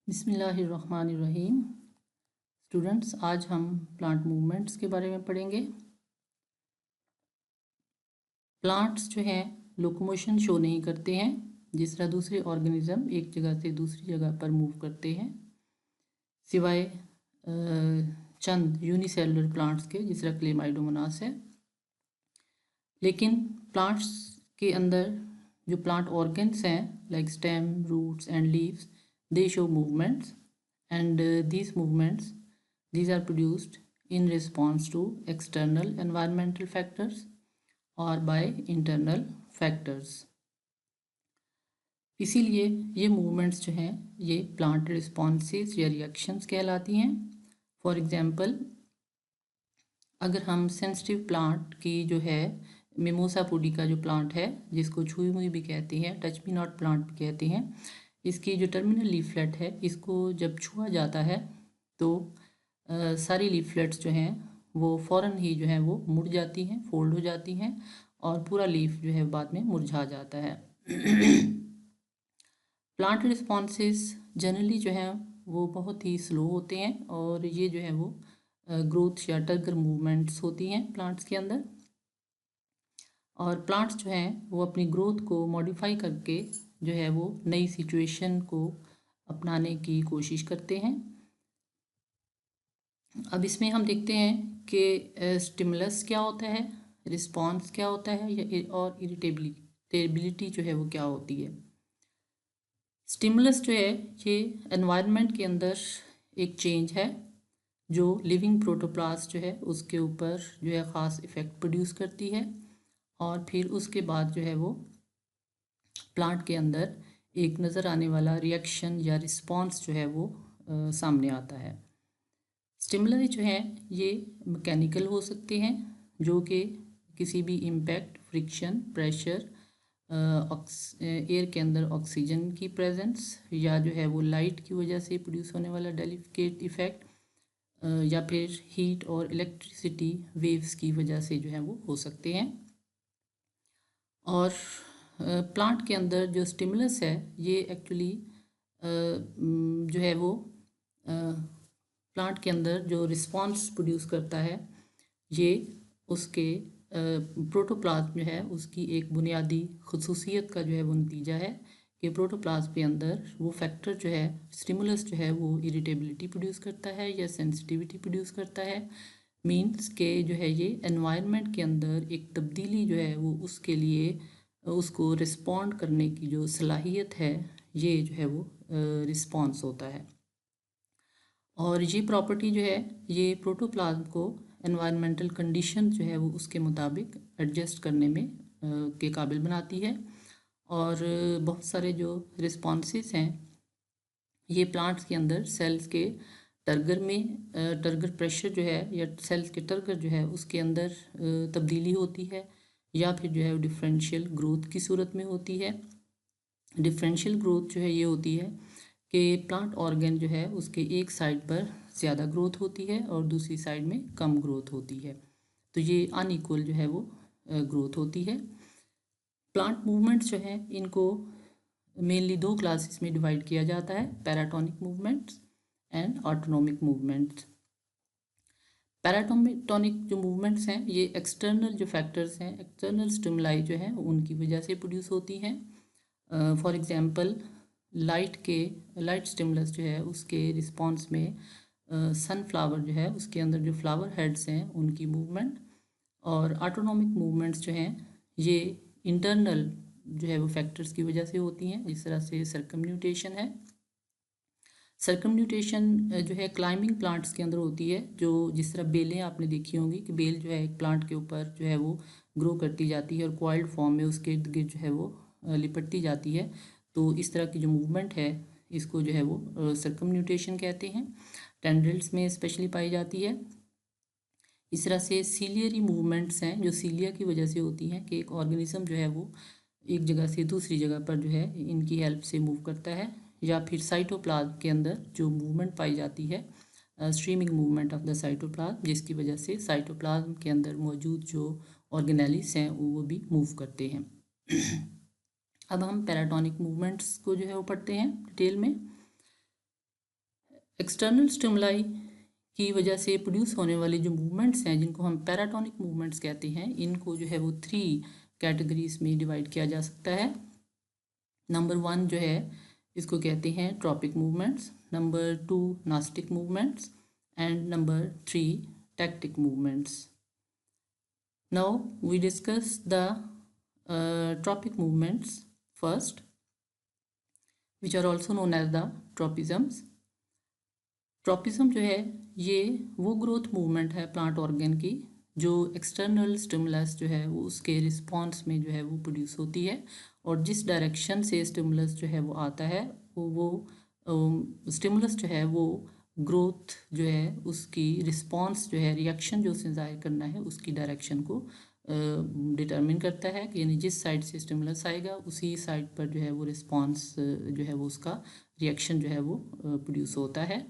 बिस्मिल्लाहिर्रहमानिर्रहीम। स्टूडेंट्स, आज हम प्लांट मूवमेंट्स के बारे में पढ़ेंगे। प्लांट्स जो हैं लोकोमोशन शो नहीं करते हैं, जिस तरह दूसरे ऑर्गेनिज्म एक जगह से दूसरी जगह पर मूव करते हैं, सिवाय चंद यूनिसेलुलर प्लांट्स के, जिस तरह क्लेमाइडोमोनास है। लेकिन प्लांट्स के अंदर जो प्लांट ऑर्गन्स हैं like stem, roots and leaves, they show movements and these are produced in response to external environmental factors or by internal factors। इसीलिए ये मूवमेंट्स जो हैं ये प्लांट रिस्पॉन्सेस या रिएक्शंस कहलाती हैं। फॉर एग्जांपल, अगर हम सेंसिटिव प्लांट की जो है मिमोसा पुडिका जो प्लांट है, जिसको छुई मुई भी कहते हैं, टच मी नॉट प्लांट भी कहते हैं, इसकी जो टर्मिनल लीफलेट है, इसको जब छुआ जाता है तो सारी लीफलेट्स जो हैं वो फ़ौरन ही जो है वो मुड़ जाती हैं, फोल्ड हो जाती हैं और पूरा लीफ जो है बाद में मुरझा जाता है। प्लांट रिस्पॉन्सेस जनरली जो है वो बहुत ही स्लो होते हैं और ये जो है वो ग्रोथ या टर्गर मूवमेंट्स होती हैं प्लांट्स के अंदर। और प्लांट्स जो हैं वो अपनी ग्रोथ को मॉडिफाई करके जो है वो नई सिचुएशन को अपनाने की कोशिश करते हैं। अब इसमें हम देखते हैं कि स्टिमुलस क्या होता है, रिस्पॉन्स क्या होता है, और इरिटेबिलिटी जो है वो क्या होती है। स्टिमुलस जो है ये एनवायरनमेंट के अंदर एक चेंज है जो लिविंग प्रोटोप्लास्ट जो है उसके ऊपर जो है ख़ास इफ़ेक्ट प्रोड्यूस करती है, और फिर उसके बाद जो है वो प्लांट के अंदर एक नज़र आने वाला रिएक्शन या रिस्पॉन्स जो है वो सामने आता है। स्टिमुलस जो है ये मैकेनिकल हो सकते हैं, जो कि किसी भी इम्पैक्ट, फ्रिक्शन, प्रेशर, एयर के अंदर ऑक्सीजन की प्रेजेंस, या जो है वो लाइट की वजह से प्रोड्यूस होने वाला डेलिकेट इफ़ेक्ट, या फिर हीट और इलेक्ट्रिसिटी वेव्स की वजह से जो है वो हो सकते हैं। और प्लांट के अंदर जो स्टिमुलस है ये एक्चुअली जो है वो प्लांट के अंदर जो रिस्पॉन्स प्रोड्यूस करता है ये उसके प्रोटोप्लाज्म जो है उसकी एक बुनियादी खसूसियत का जो है वो नतीजा है कि प्रोटोप्लाज्म के अंदर वो फैक्टर जो है, स्टिमुलस जो है वो इरिटेबिलिटी प्रोड्यूस करता है या सेंसिटिविटी प्रोड्यूस करता है। मीन्स के जो है ये एनवायरनमेंट के अंदर एक तब्दीली जो है वो उसके लिए उसको रिस्पॉन्ड करने की जो सलाहियत है, ये जो है वो रिस्पॉन्स होता है। और ये प्रॉपर्टी जो है ये प्रोटोप्लाज्म को एनवायरमेंटल कंडीशन जो है वो उसके मुताबिक एडजस्ट करने में के काबिल बनाती है। और बहुत सारे जो रिस्पॉन्सेस हैं ये प्लांट्स के अंदर सेल्स के टर्गर में टर्गर प्रेशर जो है या सेल्स के टर्गर जो है उसके अंदर तब्दीली होती है, या फिर जो है डिफरेंशियल ग्रोथ की सूरत में होती है। डिफरेंशियल ग्रोथ जो है ये होती है कि प्लांट ऑर्गन जो है उसके एक साइड पर ज़्यादा ग्रोथ होती है और दूसरी साइड में कम ग्रोथ होती है, तो ये अनइक्वल जो है वो ग्रोथ होती है। प्लांट मूवमेंट्स जो है इनको मेनली दो क्लासेस में डिवाइड किया जाता है, paratonic movements and autonomic movements. Paratonic जो मूवमेंट्स हैं ये एक्सटर्नल जो फैक्टर्स हैं, एक्सटर्नल स्टिमुलाई जो हैं उनकी वजह से प्रोड्यूस होती हैं। फॉर एग्जांपल, लाइट स्टिमुलस जो है उसके रिस्पॉन्स में सनफ्लावर जो है उसके अंदर जो फ्लावर हेड्स हैं उनकी मूवमेंट। और ऑटोनोमिक मूवमेंट्स जो हैं ये इंटरनल जो है वो फैक्टर्स की वजह से होती हैं, जिस तरह से सर्कमन्यूटेशन है। सर्कमन्यूटेशन जो है क्लाइंबिंग प्लांट्स के अंदर होती है, जो जिस तरह बेलें आपने देखी होंगी कि बेल जो है एक प्लांट के ऊपर जो है वो ग्रो करती जाती है और कॉइल्ड फॉर्म में उसके इर्द गिर्द जो है वो लिपटती जाती है। तो इस तरह की जो मूवमेंट है इसको जो है वो सर्कमन्यूटेशन कहते हैं, टेंड्रिल्स में स्पेशली पाई जाती है। इस तरह से सीलियरी मूवमेंट्स हैं जो सीलिया की वजह से होती हैं कि एक ऑर्गेनिज्म जो है वो एक जगह से दूसरी जगह पर जो है इनकी हेल्प से मूव करता है। या फिर साइटोप्लाज्म के अंदर जो मूवमेंट पाई जाती है, streaming movement of the cytoplasm, जिसकी वजह से साइटोप्लाज्म के अंदर मौजूद जो ऑर्गेनेलिस हैं वो भी मूव करते हैं। अब हम पैराटोनिक मूवमेंट्स को जो है वो पढ़ते हैं डिटेल में। एक्सटर्नल स्टिमुलाई की वजह से प्रोड्यूस होने वाली जो मूवमेंट्स हैं, जिनको हम पैराटोनिक मूवमेंट्स कहते हैं, इनको जो है वो 3 कैटेगरीज में डिवाइड किया जा सकता है। नंबर 1 जो है इसको कहते हैं tropic movements, number 2 nastic movements and number 3 tactic movements. Now we discuss the tropic movements first, which are also known as the tropisms. Tropism जो है ये वो ग्रोथ मूवमेंट है प्लांट ऑर्गन की जो एक्सटर्नल स्टिमुलस जो है वो उसके रिस्पॉन्स में जो है वो प्रोड्यूस होती है, और जिस डायरेक्शन से स्टिमुलस जो है वो आता है वो स्टिमुलस जो है वो ग्रोथ जो है उसकी रिस्पॉन्स जो है रिएक्शन जो उसे ज़ाहिर करना है उसकी डायरेक्शन को डिटरमिन करता है कि यानी जिस साइड से स्टिमुलस आएगा उसी साइड पर जो है वो रिस्पॉन्स जो है वो उसका रिएक्शन जो है वो प्रोड्यूस होता है।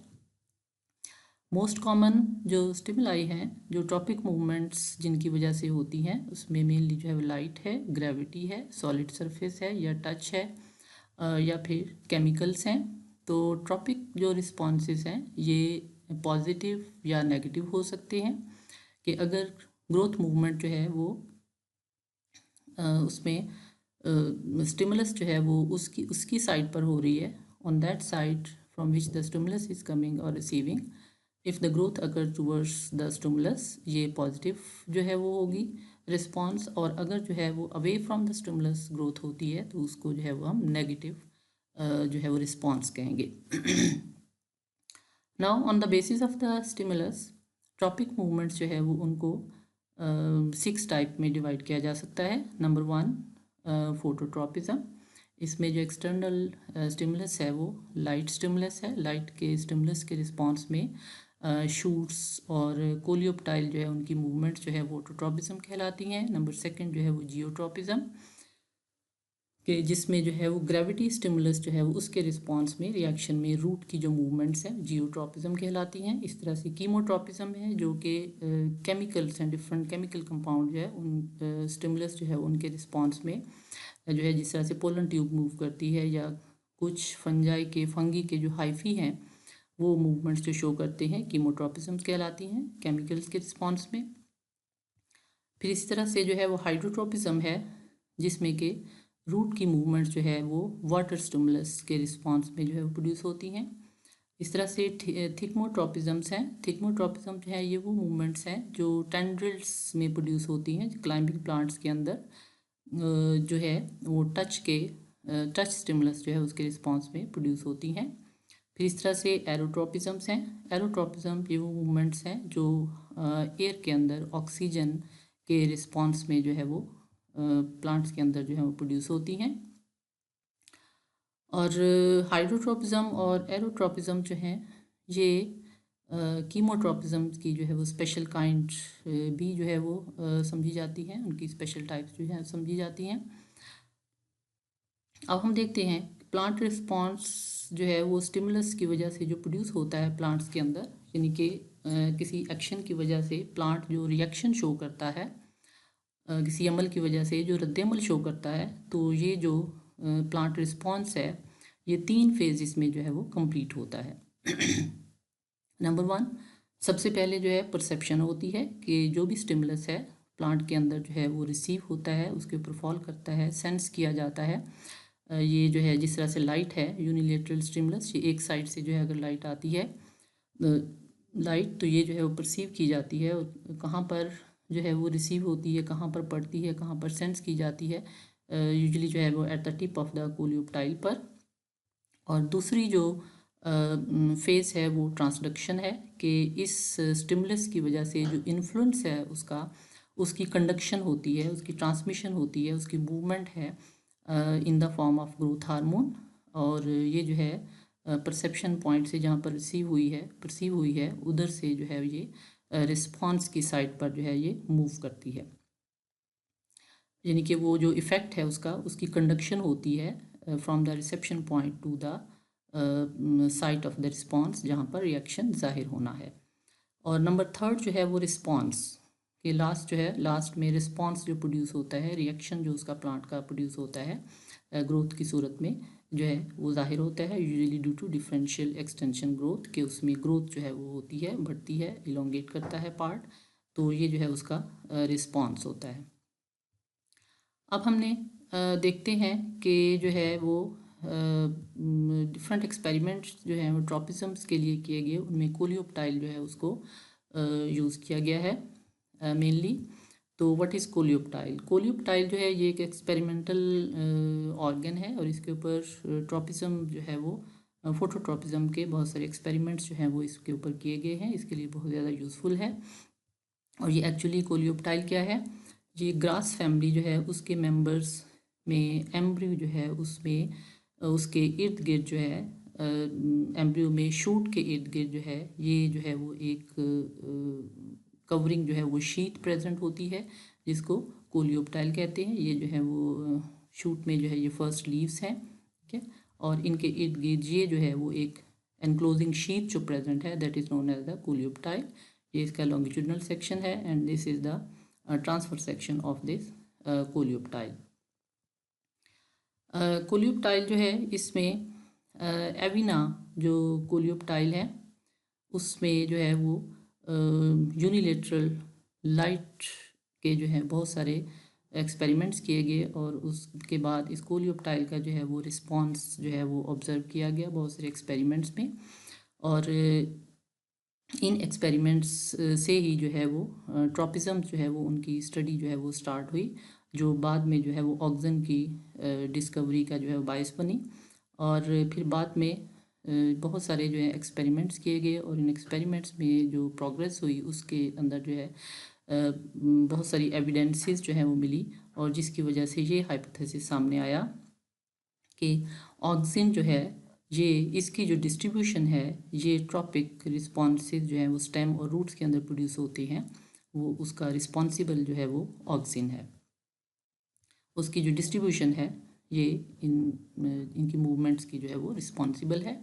मोस्ट कॉमन जो स्टिमुलाई हैं जो ट्रॉपिक मूवमेंट्स जिनकी वजह से होती हैं उसमें मेनली जो है लाइट है, ग्रेविटी है, सॉलिड सरफेस है या टच है या फिर केमिकल्स हैं। तो ट्रॉपिक जो रिस्पॉन्सेस हैं ये पॉजिटिव या नेगेटिव हो सकते हैं कि अगर ग्रोथ मूवमेंट जो है वो उसमें स्टिमुलस जो है वो उसकी साइड पर हो रही है, on that side from which the stimulus is coming और रिसीविंग, इफ़ द ग्रोथ अगर टूवर्ड्स द स्टिमुलस, ये पॉजिटिव जो है वो होगी रिस्पॉन्स, और अगर जो है वो away from the stimulus growth होती है तो उसको जो है वो हम नेगेटिव जो है वो रिस्पॉन्स कहेंगे। Now on the basis of the stimulus tropic movements जो है वो उनको 6 टाइप में डिवाइड किया जा सकता है। नंबर 1 फोटोट्रॉपिज्म, इसमें जो एक्सटर्नल स्टिमुलस है वो लाइट स्टिमुलस है, लाइट के स्टिमुलस के रिस्पॉन्स में शूट्स और कोलियोप्टाइल जो है उनकी मूवमेंट्स जो है वो फोटोट्रॉपिज्म कहलाती हैं। नंबर 2 जो है वो जियोट्रॉपिज्म कि जिसमें जो है वो ग्रेविटी स्टिमुलस जो है वो उसके रिस्पॉन्स में रिएक्शन में रूट की जो मूवमेंट्स हैं जियोट्रॉपिज्म कहलाती हैं। इस तरह से कीमोट्रॉपिज्म है जो कि केमिकल्स हैं, डिफरेंट केमिकल कंपाउंड जो है उन स्टिमुलस जो है उनके रिस्पॉन्स में जो है जिस तरह से पोलन ट्यूब मूव करती है या कुछ फंगी के जो हाइफी हैं वो मूवमेंट्स जो शो करते हैं कीमोट्रॉपिज्म कहलाती हैं केमिकल्स के रिस्पॉन्स में। फिर इसी तरह से जो है वो हाइड्रोट्रॉपिज्म है जिसमें कि रूट की मूवमेंट्स जो है वो वाटर स्टिमुलस के रिस्पॉन्स में जो है वो प्रोड्यूस होती हैं। इस तरह से थिकमोट्रॉपिज्म्स हैं। थिकमोट्रॉपिज्म जो है ये वो मूवमेंट्स हैं जो टेंड्रिल्स में प्रोड्यूस होती हैं, क्लाइंबिंग प्लांट्स के अंदर जो है वो टच स्टिमुलस जो है उसके रिस्पॉन्स में प्रोड्यूस होती हैं। फिर इस तरह से एरोट्रॉपिज्म्स हैं। एरोट्रॉपिज्म ये वो मूवमेंट्स हैं जो एयर के अंदर ऑक्सीजन के रिस्पॉन्स में जो है वो प्लांट्स के अंदर जो है वो प्रोड्यूस होती हैं। और हाइड्रोट्रॉपिज्म और एरोट्रॉपिज्म जो हैं ये कीमोट्रॉपिज्म की जो है वो स्पेशल काइंड भी जो है वो समझी जाती हैं, उनकी स्पेशल टाइप्स जो है समझी जाती हैं। अब हम देखते हैं प्लांट रिस्पॉन्स जो है वो स्टिमुलस की वजह से जो प्रोड्यूस होता है प्लांट्स के अंदर, यानी कि किसी एक्शन की वजह से प्लांट जो रिएक्शन शो करता है किसी अमल की वजह से जो रद्दमल शो करता है, तो ये जो प्लांट रिस्पॉन्स है ये 3 फेजेस में जो है वो कंप्लीट होता है। नंबर 1 सबसे पहले जो है परसेप्शन होती है कि जो भी स्टिमुलस है प्लांट के अंदर जो है वो रिसीव होता है, उसके ऊपर फॉल करता है, सेंस किया जाता है। ये जो है जिस तरह से लाइट है यूनिलेटरल स्टिमुलस, ये एक साइड से जो है अगर लाइट आती है लाइट तो ये जो है वो परसीव की जाती है, कहाँ पर जो है वो रिसीव होती है, कहाँ पर पड़ती है, कहाँ पर सेंस की जाती है, यूजुअली जो है वो at the tip of the coleoptile पर। और दूसरी जो फेस है वो ट्रांसडक्शन है कि इस स्टिमुलस की वजह से जो इन्फ्लुएंस है उसकी कंडक्शन होती है, उसकी ट्रांसमिशन होती है, उसकी मूवमेंट है in the form of growth hormone. और ये जो है परसेप्शन पॉइंट से जहाँ पर परसीव हुई है उधर से जो है ये रिस्पॉन्स की साइड पर जो है ये मूव करती है, यानी कि वो जो इफ़ेक्ट है उसकी कंडक्शन होती है from the reception point two the site of the response जहाँ पर रिएक्शन जाहिर होना है। और नंबर 3 जो है वो रिस्पॉन्स के लास्ट में रिस्पॉन्स जो प्रोड्यूस होता है, रिएक्शन जो उसका प्लांट का प्रोड्यूस होता है, ग्रोथ की सूरत में जो है वो जाहिर होता है, usually due to differential extension growth, के उसमें ग्रोथ जो है वो होती है, बढ़ती है, इलोंगेट करता है पार्ट, तो ये जो है उसका रिस्पॉन्स होता है। अब हमने देखते हैं कि जो है वो डिफरेंट एक्सपेरिमेंट्स जो हैं वो ट्रॉपिज्म्स के लिए किए गए, उनमें कोलियोप्टाइल जो है उसको यूज़ किया गया है मेनली। तो व्हाट इज़ कोलियोप्टाइल? कोलियोप्टाइल जो है ये एक एक्सपेरिमेंटल ऑर्गन है और इसके ऊपर ट्रॉपिज्म जो है वो फोटोट्रॉपिज्म के बहुत सारे एक्सपेरिमेंट्स जो हैं वो इसके ऊपर किए गए हैं, इसके लिए बहुत ज़्यादा यूज़फुल है। और ये एक्चुअली कोलियोप्टाइल क्या है? ये ग्रास फैमिली जो है उसके मेंबर्स में एम्ब्रियो जो है उसमें उसके इर्द गिर्द जो है एम्ब्रियो में शूट के इर्द गिर्द जो है ये जो है वो एक कवरिंग जो है वो शीट प्रेजेंट होती है, जिसको कोलियोप्टाइल कहते हैं। ये जो है वो शूट में जो है ये फर्स्ट लीव्स हैं, ठीक है, और इनके इर्द गिर्द ये जो है वो एक एनक्लोजिंग शीट जो प्रेजेंट है, that is known as the coleoptile. ये इसका लॉन्गिट्यूडनल सेक्शन है and this is the transverse section of this coleoptile. Coleoptile जो है इसमें एविना जो कोलियोप्टाइल है उसमें जो है वो यूनिलेटरल लाइट के जो है बहुत सारे एक्सपेरिमेंट्स किए गए और उसके बाद इस कोलियोप्टाइल का जो है वो रिस्पॉन्स जो है वो ऑब्ज़र्व किया गया बहुत सारे एक्सपेरिमेंट्स में। और इन एक्सपेरिमेंट्स से ही जो है वो ट्रॉपिज्म जो है वो उनकी स्टडी जो है वो स्टार्ट हुई, जो बाद में जो है वो ऑक्सीजन की डिस्कवरी का जो है बायस बनी। और फिर बाद में बहुत सारे जो है एक्सपेरिमेंट्स किए गए और इन एक्सपेरिमेंट्स में जो प्रोग्रेस हुई उसके अंदर जो है बहुत सारी एविडेंसेस जो है वो मिली, और जिसकी वजह से ये हाइपोथेसिस सामने आया कि ऑक्सीजन जो है ये इसकी जो डिस्ट्रीब्यूशन है ये ट्रॉपिक रिस्पॉन्सेज जो है वो स्टेम और रूट्स के अंदर प्रोड्यूस होते हैं, वो उसका रिस्पॉन्सिबल जो है वो ऑक्सीजन है। उसकी जो डिस्ट्रीब्यूशन है ये इनकी मूवमेंट्स की जो है वो रिस्पॉन्सिबल है।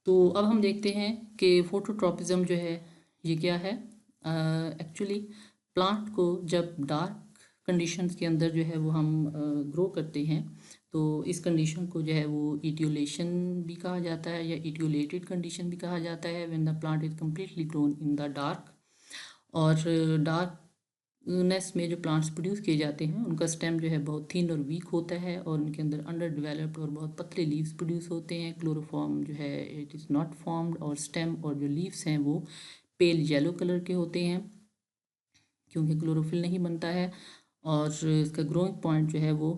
तो अब हम देखते हैं कि फोटोट्रॉपिज्म जो है ये क्या है। एक्चुअली प्लांट को जब डार्क कंडीशंस के अंदर जो है वो हम ग्रो करते हैं तो इस कंडीशन को जो है वो इटियोलेशन भी कहा जाता है या इटियोलेटेड कंडीशन भी कहा जाता है, when the plant is completely grown in the dark. और डार्कनेस में जो प्लांट्स प्रोड्यूस किए जाते हैं उनका स्टेम जो है बहुत थिन और वीक होता है और उनके अंदर अंडर डेवलप्ड और बहुत पतले लीव्स प्रोड्यूस होते हैं। क्लोरोफॉर्म जो है इट इज़ नॉट फॉर्म्ड और स्टेम और जो लीव्स हैं वो पेल येलो कलर के होते हैं क्योंकि क्लोरोफिल नहीं बनता है। और इसका ग्रोइंग पॉइंट जो है वो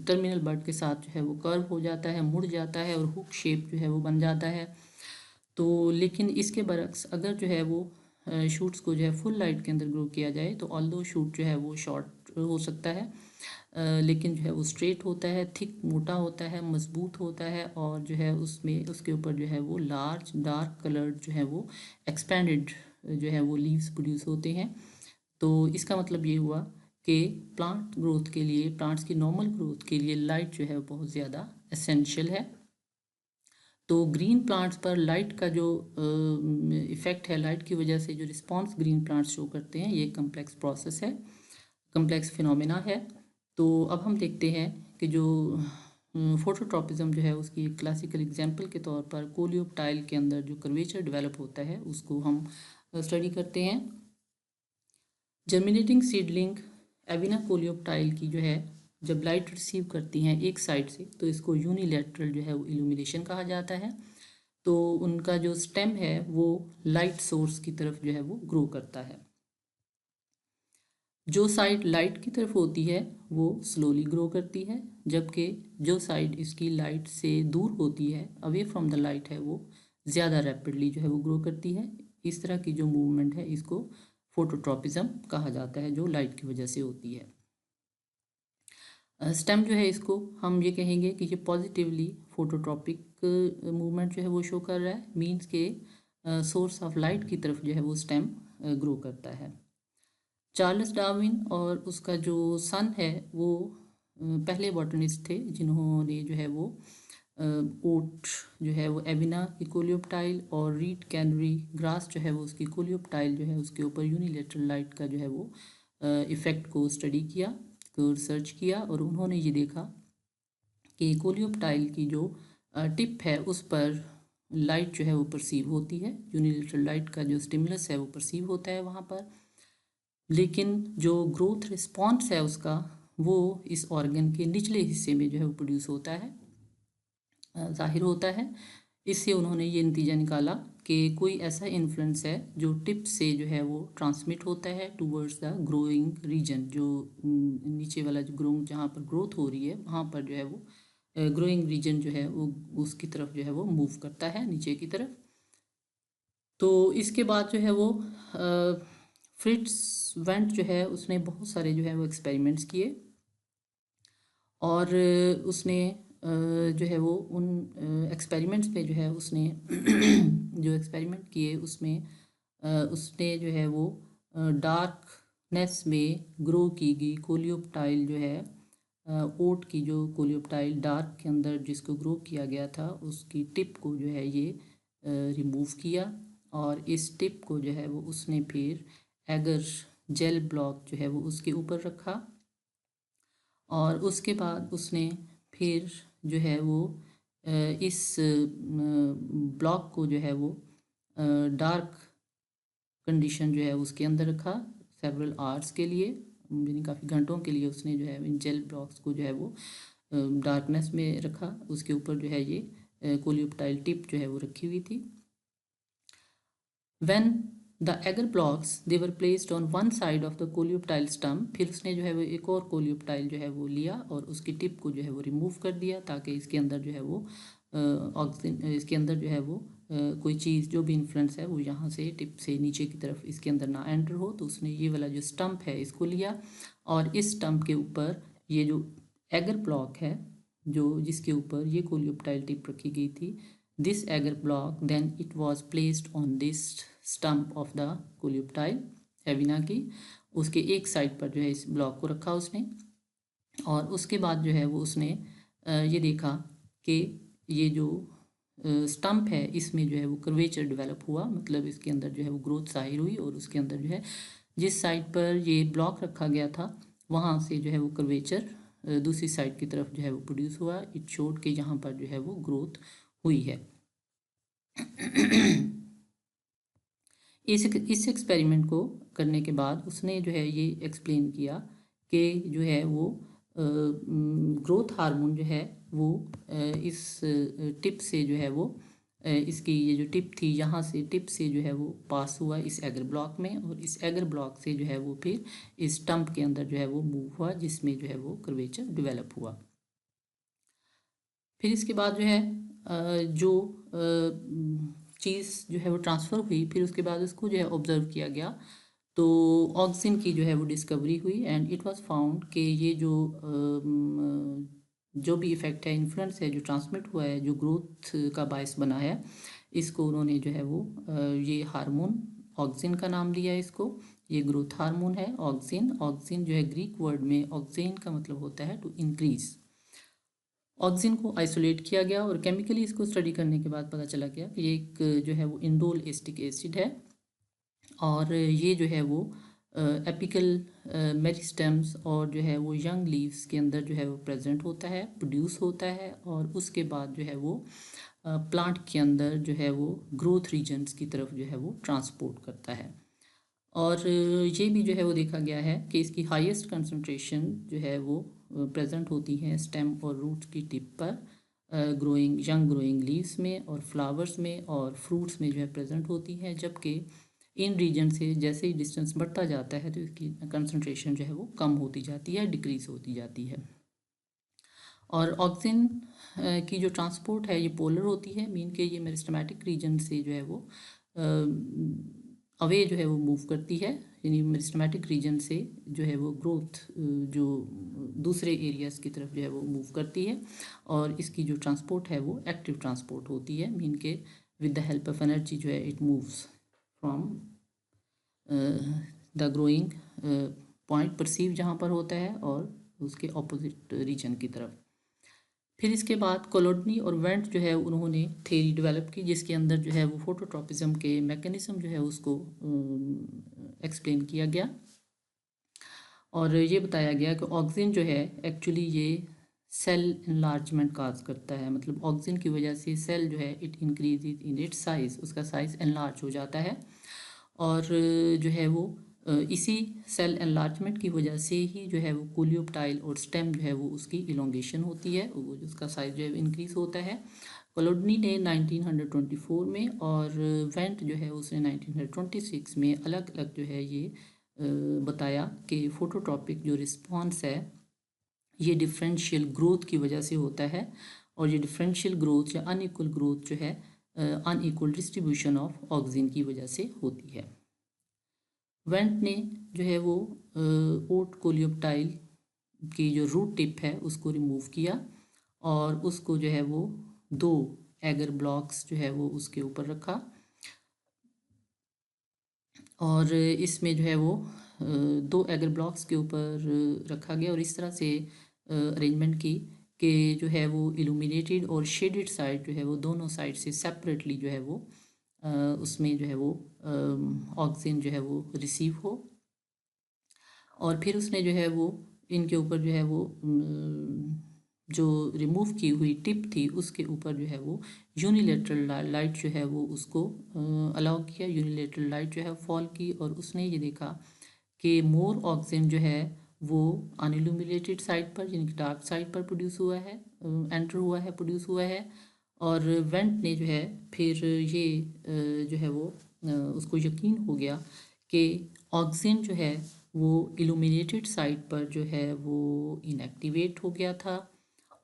टर्मिनल बर्ड के साथ जो है वो कर्व हो जाता है, मुड़ जाता है और हुक शेप जो है वो बन जाता है। तो लेकिन इसके बरक्स अगर जो है वो शूट्स को जो है फुल लाइट के अंदर ग्रो किया जाए तो ऑल्दो शूट जो है वो शॉर्ट हो सकता है, लेकिन जो है वो स्ट्रेट होता है, थिक मोटा होता है, मजबूत होता है और जो है उसमें उसके ऊपर जो है वो लार्ज डार्क कलर्ड जो है वो एक्सपैंडेड जो है वो लीव्स प्रोड्यूस होते हैं। तो इसका मतलब ये हुआ कि प्लांट ग्रोथ के लिए, प्लांट्स की नॉर्मल ग्रोथ के लिए लाइट जो है बहुत ज़्यादा एसेंशियल है। तो ग्रीन प्लांट्स पर लाइट का जो इफ़ेक्ट है, लाइट की वजह से जो रिस्पॉन्स ग्रीन प्लांट्स शो करते हैं, ये कम्प्लेक्स प्रोसेस है, कम्प्लेक्स फिनोमेना है। तो अब हम देखते हैं कि जो फोटोट्रॉपिज्म जो है उसकी एक क्लासिकल एग्जांपल के तौर पर कोलियोप्टाइल के अंदर जो कर्वेचर डेवलप होता है उसको हम स्टडी करते हैं। जर्मिनेटिंग सीडलिंग एविना कोलियोप्टाइल की जो है जब लाइट रिसीव करती हैं एक साइड से तो इसको यूनिलैटरल जो है वो इल्यूमिनेशन कहा जाता है। तो उनका जो स्टेम है वो लाइट सोर्स की तरफ जो है वो ग्रो करता है। जो साइड लाइट की तरफ होती है वो स्लोली ग्रो करती है, जबकि जो साइड इसकी लाइट से दूर होती है, अवे फ्रॉम द लाइट है, वो ज़्यादा रैपिडली जो है वो ग्रो करती है। इस तरह की जो मूवमेंट है इसको फोटोट्रॉपिज्म कहा जाता है, जो लाइट की वजह से होती है। स्टेम जो है इसको हम ये कहेंगे कि ये पॉजिटिवली फोटोट्रॉपिक मूवमेंट जो है वो शो कर रहा है, मीन्स के सोर्स ऑफ लाइट की तरफ जो है वो स्टेम ग्रो करता है। चार्ल्स डार्विन और उसका जो सन है वो पहले बॉटनिस्ट थे जिन्होंने जो है वो ओट जो है वो एविना की कोलियोप्टाइल और रीड कैनरी ग्रास जो है वो उसकी कोलियोप्टाइल जो है उसके ऊपर यूनिलेटरल लाइट का जो है वो इफ़ेक्ट को स्टडी किया। को रिसर्च किया और उन्होंने ये देखा कि कोलियोप्टाइल की जो टिप है उस पर लाइट जो है वो परसीव होती है, यूनिलेटरल लाइट का जो स्टिमुलस है वो परसीव होता है वहाँ पर, लेकिन जो ग्रोथ रिस्पॉन्स है उसका वो इस ऑर्गन के निचले हिस्से में जो है वो प्रोड्यूस होता है, ज़ाहिर होता है। इससे उन्होंने ये नतीजा निकाला कि कोई ऐसा इन्फ्लुएंस है जो टिप से जो है वो ट्रांसमिट होता है टूवर्ड्स द ग्रोइंग रीजन, जो नीचे वाला जो ग्रो जहाँ पर ग्रोथ हो रही है वहाँ पर जो है वो ग्रोइंग रीजन जो है वो उसकी तरफ जो है वो मूव करता है नीचे की तरफ। तो इसके बाद जो है वो फ्रिट्स वेंट जो है उसने बहुत सारे जो है वो एक्सपेरिमेंट्स किए और उसने जो है वो उन एक्सपेरिमेंट्स पे जो है उसने जो एक्सपेरिमेंट किए उसमें उसने जो है वो डार्कनेस में ग्रो की गई कोलियोप्टाइल जो है ओट की जो कोलियोप्टाइल डार्क के अंदर जिसको ग्रो किया गया था उसकी टिप को जो है ये रिमूव किया और इस टिप को जो है वो उसने फिर एगर जेल ब्लॉक जो है वो उसके ऊपर रखा और उसके बाद उसने फिर जो है वो इस ब्लॉक को जो है वो डार्क कंडीशन जो है उसके अंदर रखा सेवरल आवर्स के लिए, यानी काफ़ी घंटों के लिए उसने जो है इन जेल ब्लॉक्स को जो है वो डार्कनेस में रखा। उसके ऊपर जो है ये कोलियोप्टाइल टिप जो है वो रखी हुई थी। When the agar blocks they were placed on one side of the coleoptile stump, फिर उसने जो है वो एक और कोलियोप्टाइल जो है वो लिया और उसकी टिप को जो है वो रिमूव कर दिया ताकि इसके अंदर जो है वो ऑक्सीजन इसके अंदर जो है वो कोई चीज़ जो भी इन्फ्लुएंस है वो यहाँ से टिप से नीचे की तरफ इसके अंदर ना एंटर हो। तो उसने ये वाला जो स्टम्प है इसको लिया और इस स्टम्प के ऊपर ये जो एगर ब्लॉक है जो जिसके ऊपर ये कोलियोप्टाइल टिप रखी गई थी, this agar block then it was placed on this stump of the coleoptile एविना की, उसके एक साइड पर जो है इस ब्लॉक को रखा उसने और उसके बाद जो है वो उसने ये देखा कि ये जो स्टम्प है इसमें जो है वो कर्वेचर डेवलप हुआ, मतलब इसके अंदर जो है वो ग्रोथ जाहिर हुई और उसके अंदर जो है जिस साइड पर ये ब्लॉक रखा गया था वहाँ से जो है वो कर्वेचर दूसरी साइड की तरफ जो है वो प्रोड्यूस हुआ। इट शोड के यहाँ पर जो है वो ग्रोथ हुई है। इस एक्सपेरिमेंट को करने के बाद उसने जो है ये एक्सप्लेन किया कि जो है वो ग्रोथ हार्मोन जो है वो इस टिप से जो है वो इसकी ये जो टिप थी यहाँ से टिप से जो है वो पास हुआ इस एगर ब्लॉक में और इस एगर ब्लॉक से जो है वो फिर इस स्टम्प के अंदर जो है वो मूव हुआ जिसमें जो है वो कर्वेचर डेवलप हुआ। फिर इसके बाद जो है जो चीज़ जो है वो ट्रांसफ़र हुई फिर उसके बाद उसको जो है ऑब्ज़र्व किया गया तो ऑक्सीजन की जो है वो डिस्कवरी हुई एंड इट वाज फाउंड कि ये जो भी इफ़ेक्ट है इन्फ्लुएंस है जो ट्रांसमिट हुआ है जो ग्रोथ का बायस बना है इसको उन्होंने जो है वो ये हार्मोन ऑक्सीजन का नाम दिया है इसको। ये ग्रोथ हार्मोन है ऑक्सीजन। ऑक्सीजन जो है ग्रीक वर्ड में ऑक्सीजन का मतलब होता है टू इंक्रीज। ऑक्सीजन को आइसोलेट किया गया और केमिकली इसको स्टडी करने के बाद पता चला गया कि ये एक जो है वो इंडोल एस्टिक एसिड है और ये जो है वो एपिकल मेरिस्टेम्स और जो है वो यंग लीव्स के अंदर जो है वो प्रेजेंट होता है, प्रोड्यूस होता है और उसके बाद जो है वो प्लांट के अंदर जो है वो ग्रोथ रीजन्स की तरफ जो है वो ट्रांसपोर्ट करता है। और ये भी जो है वो देखा गया है कि इसकी हाईएस्ट कंसंट्रेशन जो है वो प्रेजेंट होती है स्टेम और रूट्स की टिप पर, यंग ग्रोइंग लीव्स में और फ्लावर्स में और फ्रूट्स में जो है प्रेजेंट होती है, जबकि इन रीजन से जैसे ही डिस्टेंस बढ़ता जाता है तो इसकी कंसंट्रेशन जो है वो कम होती जाती है, डिक्रीज होती जाती है। और ऑक्सीजन की जो ट्रांसपोर्ट है ये पोलर होती है, मीन के ये मेरिस्टेमेटिक रीजन से जो है वो अवे जो है वो मूव करती है, यानी मेरिस्टेमेटिक रीजन से जो है वो ग्रोथ जो दूसरे एरियाज़ की तरफ जो है वो मूव करती है और इसकी जो ट्रांसपोर्ट है वो एक्टिव ट्रांसपोर्ट होती है, मीन के with the help of energy जो है it moves from the growing point perceive जहाँ पर होता है और उसके ऑपोजिट रीजन की तरफ। फिर इसके बाद कोलोडनी और वेंट जो है उन्होंने थ्योरी डेवलप की जिसके अंदर जो है वो फोटोट्रॉपिज्म के मैकेनिज्म जो है उसको एक्सप्लेन किया गया और ये बताया गया कि ऑक्सीजन जो है एक्चुअली ये सेल इनलार्जमेंट काज करता है, मतलब ऑक्सीजन की वजह से सेल जो है it increase in its size, उसका साइज एनलार्ज हो जाता है। और जो है वो इसी सेल एनलार्जमेंट की वजह से ही जो है वो कोलियोप्टाइल और स्टेम जो है वो उसकी इलोंगेशन होती है, वो उसका साइज जो है इंक्रीज होता है। कोलोडनी ने 1924 में और वेंट जो है उसने 1926 में अलग अलग जो है ये बताया कि फोटोट्रॉपिक जो रिस्पॉन्स है ये डिफरेंशियल ग्रोथ की वजह से होता है, और ये डिफरेंशियल ग्रोथ या अनइक्वल ग्रोथ जो है अनइक्वल डिस्ट्रीब्यूशन ऑफ ऑक्सीजन की वजह से होती है। वेंट ने जो है वो ओट कोलियोप्टाइल की जो रूट टिप है उसको रिमूव किया और उसको जो है वो 2 एगर ब्लॉक्स जो है वो उसके ऊपर रखा, और इसमें जो है वो 2 एगर ब्लॉक्स के ऊपर रखा गया और इस तरह से अरेंजमेंट की कि जो है वो इल्यूमिनेटेड और शेडेड साइड जो है वो दोनों साइड से सेपरेटली जो है वो उसमें जो है वो ऑक्सीजन जो है वो रिसीव हो। और फिर उसने जो है वो इनके ऊपर जो है वो जो रिमूव की हुई टिप थी उसके ऊपर जो है वो यूनिलेटरल लाइट जो है वो उसको अलाउ किया, यूनिलेटरल लाइट जो है फॉल की, और उसने ये देखा कि मोर ऑक्सीजन जो है वो अनइल्यूमिनेटेड साइड पर यानी कि डार्क साइड पर प्रोड्यूस हुआ है, एंटर हुआ है, प्रोड्यूस हुआ है। और वेंट ने जो है फिर ये जो है वो उसको यकीन हो गया कि ऑक्सीजन जो है वो इल्यूमिनेटेड साइड पर जो है वो इनएक्टिवेट हो गया था,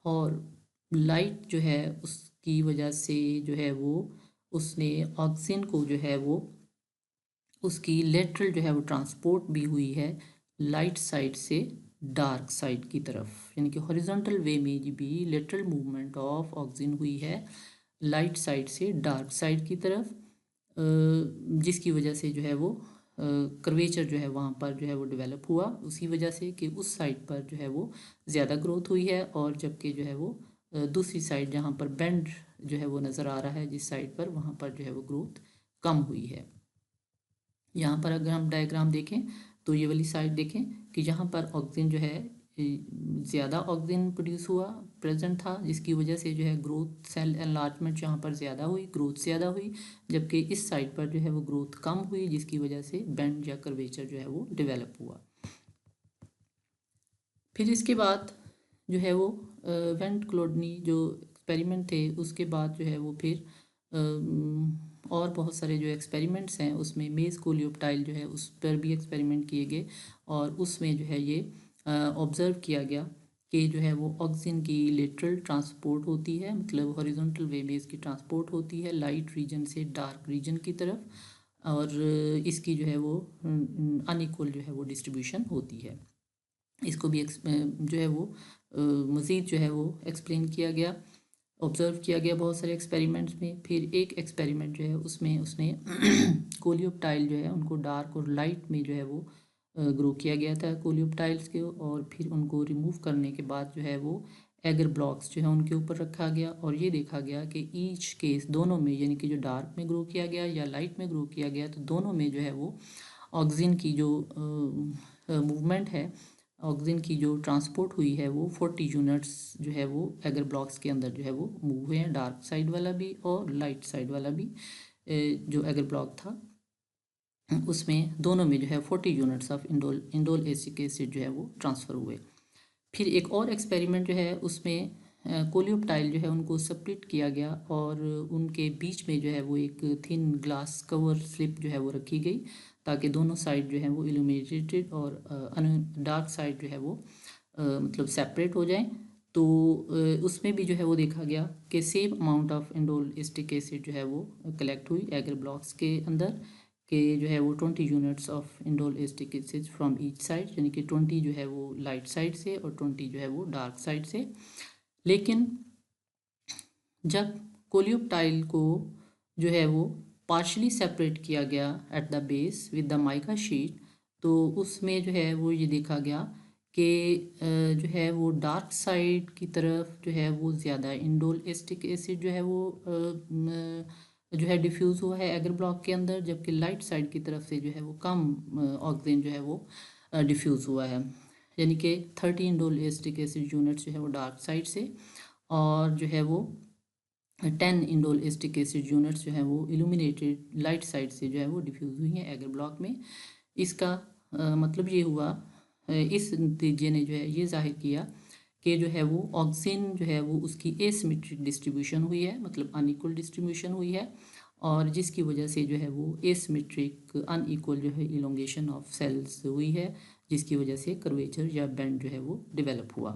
और लाइट जो है उसकी वजह से जो है वो उसने ऑक्सीजन को जो है वो उसकी लेटरल जो है वो ट्रांसपोर्ट भी हुई है लाइट साइड से डार्क साइड की तरफ, यानी कि हॉरिजॉन्टल वे में भी लेटरल मूवमेंट ऑफ ऑक्सीजन हुई है लाइट साइड से डार्क साइड की तरफ, जिसकी वजह से जो है वो कर्वेचर जो है वहाँ पर जो है वो डेवलप हुआ, उसी वजह से कि उस साइड पर जो है वो ज़्यादा ग्रोथ हुई है, और जबकि जो है वो दूसरी साइड जहाँ पर बेंड जो है वो नज़र आ रहा है जिस साइड पर, वहाँ पर जो है वो ग्रोथ कम हुई है। यहाँ पर अगर हम डायग्राम देखें तो ये वाली साइड देखें कि यहाँ पर ऑक्सीजन जो है ज़्यादा ऑक्सीजन प्रोड्यूस हुआ, प्रेजेंट था, जिसकी वजह से जो है ग्रोथ सेल एनलार्जमेंट यहाँ पर ज़्यादा हुई, ग्रोथ ज़्यादा हुई, जबकि इस साइड पर जो है वो ग्रोथ कम हुई, जिसकी वजह से बेंड या कर्वेचर जो है वो डेवलप हुआ। फिर इसके बाद जो है वो वेंट क्लोडनी जो एक्सपेरिमेंट थे उसके बाद जो है वो फिर और बहुत सारे जो एक्सपेरिमेंट्स हैं उसमें मेज कोलियोप्टाइल जो है उस पर भी एक्सपेरिमेंट किए गए, और उसमें जो है ये ऑब्ज़र्व किया गया कि जो है वो ऑक्सीजन की लेटरल ट्रांसपोर्ट होती है, मतलब हॉरिजॉन्टल वे में इसकी ट्रांसपोर्ट होती है लाइट रीजन से डार्क रीजन की तरफ, और इसकी जो है वो अनइक्वल जो है वो डिस्ट्रीब्यूशन होती है। इसको भी जो है वो मज़ीद जो है वो एक्सप्लेन किया गया, ऑब्ज़र्व किया गया बहुत सारे एक्सपेरिमेंट्स में। फिर एक एक्सपेरिमेंट जो है उसमें उसने कोलियोप्टाइल जो है उनको डार्क और लाइट में जो है वो ग्रो किया गया था कोलियोप्टाइल्स के, और फिर उनको रिमूव करने के बाद जो है वो एगर ब्लॉक्स जो है उनके ऊपर रखा गया, और ये देखा गया कि ईच केस दोनों में, यानी कि जो डार्क में ग्रो किया गया या लाइट में ग्रो किया गया, तो दोनों में जो है वो ऑक्सीजन की जो मूवमेंट है, ऑक्सीजन की जो ट्रांसपोर्ट हुई है वो 40 यूनिट्स जो है वो एगर ब्लॉक्स के अंदर जो है वो मूव हुए हैं, डार्क साइड वाला भी और लाइट साइड वाला भी जो एगर ब्लॉक था उसमें दोनों में जो है 40 units of indole acetic acid जो है वो ट्रांसफ़र हुए। फिर एक और एक्सपेरिमेंट जो है उसमें कोलियोप्टाइल जो है उनको स्प्लिट किया गया, और उनके बीच में जो है वो एक थिन ग्लास कवर स्लिप जो है वो रखी गई, ताकि दोनों साइड जो है वो इल्यूमिनेटेड और डार्क साइड जो है वो मतलब सेपरेट हो जाए। तो उसमें भी जो है वो देखा गया कि same amount of indole acetic acid जो है वो कलेक्ट हुई एगर ब्लॉक्स के अंदर, कि जो है वो 20 units of indole acetic acid from each side, यानी कि 20 जो है वो लाइट साइड से और 20 जो है वो डार्क साइड से। लेकिन जब कोलियोप्टाइल को जो है वो पार्शली सेपरेट किया गया at the base with the mica sheet, तो उसमें जो है वो ये देखा गया कि जो है वो डार्क साइड की तरफ जो है वो ज़्यादा इंडोल एसिटिक एसिड जो है वो जो है डिफ्यूज़ हुआ है एगर ब्लॉक के अंदर, जबकि लाइट साइड की तरफ से जो है वो कम ऑक्सीजन जो है वो डिफ्यूज़ हुआ है, यानी कि 13 इंडोल एसिटिक एसिड यूनिट्स जो है वो डार्क साइड से और जो है वो 10 इंडोल एसिटिक एसिड यूनिट्स जो है वो इल्यूमिनेटेड लाइट साइड से जो है वो डिफ्यूज़ हुई हैं एगर ब्लॉक में। इसका मतलब ये हुआ, इस नतीजे ने जो है ये जाहिर किया कि जो है वो ऑक्सीजन जो है वो उसकी एसिमेट्रिक डिस्ट्रीब्यूशन हुई है, मतलब अनइक्वल डिस्ट्रीब्यूशन हुई है, और जिसकी वजह से जो है वो एसिमेट्रिक अनइक्वल जो है इलोंगेशन ऑफ सेल्स हुई है, जिसकी वजह से कर्वेचर या बेंड जो है वो डेवलप हुआ।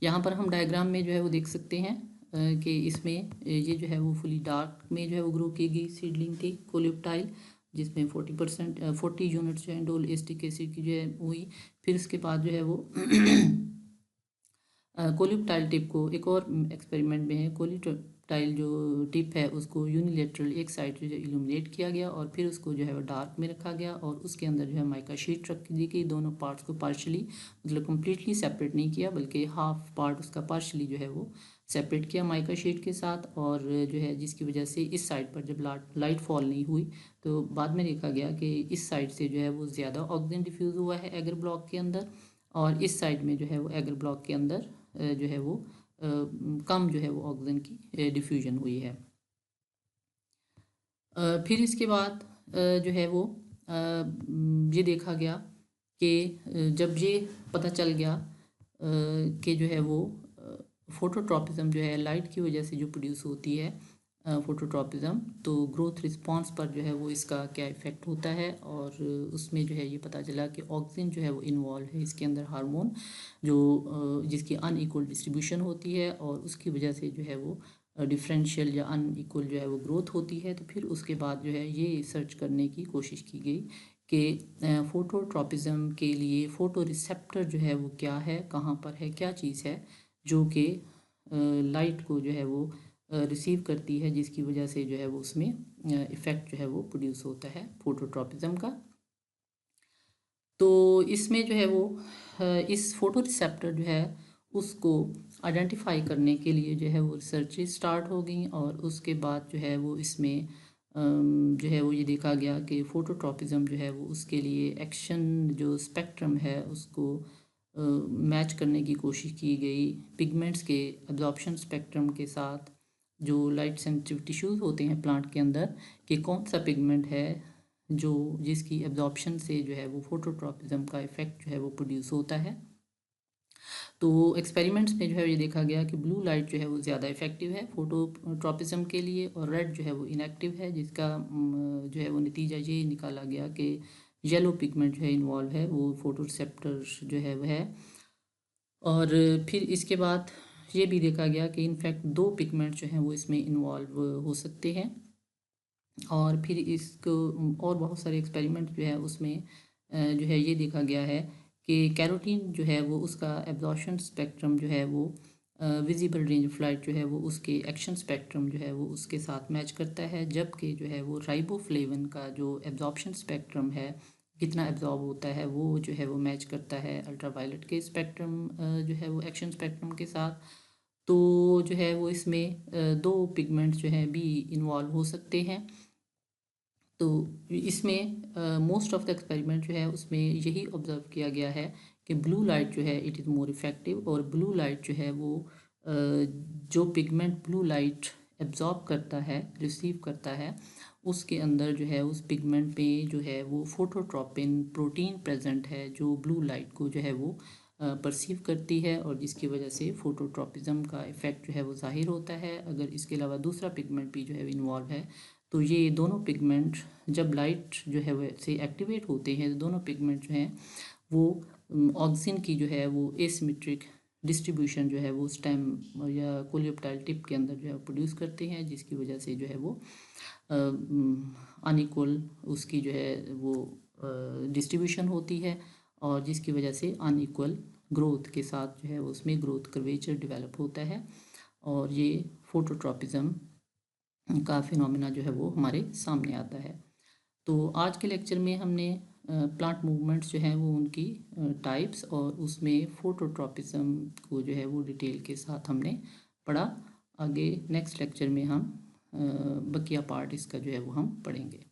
यहाँ पर हम डायग्राम में जो है वो देख सकते हैं कि इसमें ये जो है वो फुली डार्क में जो है वो ग्रो की गई सीडलिंग थी कोलिप्टाइल, जिसमें 40 यूनिट्स जो है इंडोल एसिटिक एसिड की जो है हुई। फिर उसके बाद जो है वो कोलिप्टाइल टिप को एक और एक्सपेरिमेंट में है, कोलिप्टाइल जो टिप है उसको यूनिलेटरल एक साइड से जो इल्यूमिनेट किया गया और फिर उसको जो है वो डार्क में रखा गया और उसके अंदर जो है माइका शीट रख दी गई। दोनों पार्ट्स को पार्शली मतलब कम्प्लीटली सेपरेट नहीं किया, बल्कि हाफ पार्ट उसका पार्शली जो है वो सेपरेट किया माइका शीट के साथ, और जो है जिसकी वजह से इस साइड पर जब लाइट फॉल नहीं हुई तो बाद में देखा गया कि इस साइड से जो है वो ज़्यादा ऑक्सीजन डिफ्यूज़ हुआ है एगर ब्लॉक के अंदर, और इस साइड में जो है वो एगर ब्लॉक के अंदर जो है वो कम जो है वो ऑक्सीजन की डिफ्यूजन हुई है। फिर इसके बाद जो है वो ये देखा गया कि जब ये पता चल गया कि जो है वो फोटोट्रॉपिज्म जो है लाइट की वजह से जो प्रोड्यूस होती है फोटोट्रॉपिज्म, तो ग्रोथ रिस्पांस पर जो है वो इसका क्या इफ़ेक्ट होता है, और उसमें जो है ये पता चला कि ऑक्सीजन जो है वो इन्वॉल्व है इसके अंदर, हार्मोन जो जिसकी अनइक्वल डिस्ट्रीब्यूशन होती है और उसकी वजह से जो है वो डिफरेंशियल या अनइक्वल जो है वो ग्रोथ होती है। तो फिर उसके बाद जो है ये सर्च करने की कोशिश की गई कि फोटोट्रॉपिज्म के लिए फोटो रिसेप्टर जो है वो क्या है, कहाँ पर है, क्या चीज़ है जो कि लाइट को जो है वो रिसीव करती है, जिसकी वजह से जो है वो उसमें इफ़ेक्ट जो है वो प्रोड्यूस होता है फोटोट्रॉपिज्म का। तो इसमें जो है वो इस फोटो रिसेप्टर जो है उसको आइडेंटिफाई करने के लिए जो है वो रिसर्चेज स्टार्ट हो गई, और उसके बाद जो है वो इसमें जो है वो ये देखा गया कि फोटोट्रॉपिज्म जो है वो उसके लिए एक्शन जो स्पेक्ट्रम है उसको मैच करने की कोशिश की गई पिगमेंट्स के एब्जॉर्प्शन स्पेक्ट्रम के साथ, जो लाइट सेंसिटिव टिश्यूज़ होते हैं प्लांट के अंदर, कि कौन सा पिगमेंट है जो जिसकी एब्जॉर्प्शन से जो है वो फोटोट्रॉपिज्म का इफ़ेक्ट जो है वो प्रोड्यूस होता है। तो एक्सपेरिमेंट्स में जो है ये देखा गया कि ब्लू लाइट जो है वो ज़्यादा इफेक्टिव है फोटोट्रॉपिज्म के लिए, और रेड जो है वो इनएक्टिव है, जिसका जो है वो नतीजा ये निकाला गया कि येलो पिगमेंट जो है इन्वॉल्व है, वो फोटो रिसेप्टर जो है वह है। और फिर इसके बाद ये भी देखा गया कि इनफैक्ट 2 पिगमेंट जो हैं वो इसमें इन्वॉल्व हो सकते हैं। और फिर इसको और बहुत सारे एक्सपेरिमेंट जो है उसमें जो है ये देखा गया है कि कैरोटीन जो है वो उसका एब्जॉर्प्शन स्पेक्ट्रम जो है वो विजिबल रेंज ऑफ लाइट जो है वो उसके एक्शन स्पेक्ट्रम जो है वो उसके साथ मैच करता है, जबकि जो है वो राइबोफ्लेविन का जो एब्जॉर्प्शन स्पेक्ट्रम है कितना एब्जॉर्ब होता है वो जो है वो मैच करता है अल्ट्रावायलेट के स्पेक्ट्रम जो है वो एक्शन स्पेक्ट्रम के साथ। तो जो है वो इसमें 2 पिगमेंट्स जो हैं भी इन्वॉल्व हो सकते हैं। तो इसमें मोस्ट ऑफ द एक्सपेरिमेंट जो है उसमें यही ऑब्जर्व किया गया है कि ब्लू लाइट जो है इट इज़ मोर इफ़ेक्टिव, और ब्लू लाइट जो है वो जो पिगमेंट ब्लू लाइट एब्जॉर्ब करता है, रिसीव करता है, उसके अंदर जो है उस पिगमेंट पे जो है वो फोटोट्रॉपिन प्रोटीन प्रेजेंट है जो ब्लू लाइट को जो है वो परसीव करती है, और जिसकी वजह से फोटोट्रॉपिज्म का इफ़ेक्ट जो है वो ज़ाहिर होता है। अगर इसके अलावा दूसरा पिगमेंट भी जो है इन्वॉल्व है, तो ये दोनों पिगमेंट जब लाइट जो है वैसे एक्टिवेट होते हैं तो दोनों पिगमेंट जो हैं वो ऑक्सीजन की जो है वो एसिमेट्रिक डिस्ट्रीब्यूशन जो है वो स्टेम या कोलियोप्टाइल टिप के अंदर जो है प्रोड्यूस करते हैं, जिसकी वजह से जो है वो अनइक्वल उसकी जो है वो डिस्ट्रीब्यूशन होती है, और जिसकी वजह से अनइक्वल ग्रोथ के साथ जो है उसमें ग्रोथ कर्वेचर डेवलप होता है, और ये फोटोट्रॉपिज्म का फिनोमेना जो है वो हमारे सामने आता है। तो आज के लेक्चर में हमने प्लांट मूवमेंट्स जो हैं वो उनकी टाइप्स और उसमें फोटोट्रॉपिज्म को जो है वो डिटेल के साथ हमने पढ़ा। आगे नेक्स्ट लेक्चर में हम बकिया पार्ट इसका जो है वो हम पढ़ेंगे।